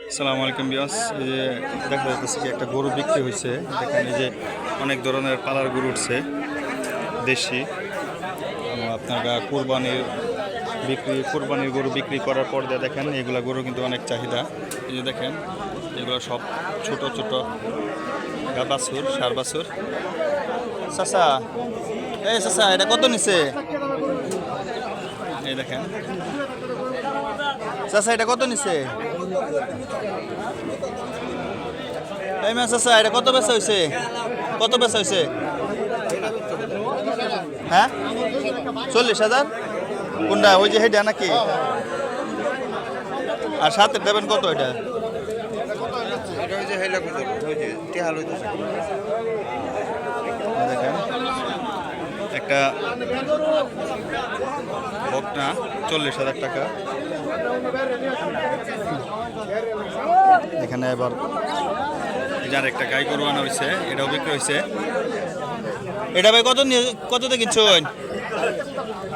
আসসালামু আলাইকুম বিয়াস। এই যে দেখা যাচ্ছে কি একটা গরু বিক্রি হয়েছে। দেখেন এই যে অনেক ধরনের পালার গরু উঠছে দেশি। আপনারা কোরবানির গরু বিক্রি করার পর দিয়ে দেখেন এগুলা গরু কিন্তু অনেক চাহিদা। এই যে দেখেন এগুলো সব ছোট ছোট বাছুর, ষাঁড় বাছুর। চাচা, এই চাচা এটা কত নিছে? এই দেখেন চাচা এটা কত নিছে? এই মা চাচা এটা কত বেচা হয়েছে? কত বেচা হয়েছে? হ্যাঁ 40,000। কোনটা ওই যে হেডা নাকি? আর সাথে দেবেন কত এটা? দেখেন একটা বকনা 40,000 টাকা। এখানে এবার যার একটা গাই গরু আনা হয়েছে, এটাও বিক্রি হয়েছে। এটা ভাই কততে কিনছেন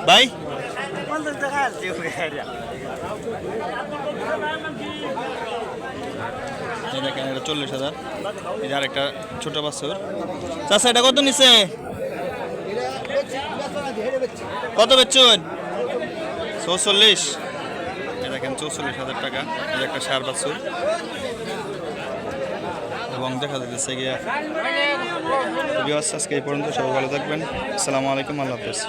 ভাই? দেখেন এটা 40,000। যার একটা ছোট বাছুর। চাচা এটা কত নিছে? কত বেচছেন? 44। দেখেন 44,000 টাকা। এই একটা ষাঁড় বাছুর এবং দেখা যাচ্ছে গিয়া আজকে এই পর্যন্ত। সবাই ভালো থাকবেন। আসসালামু আলাইকুম, আল্লাহ হাফেজ।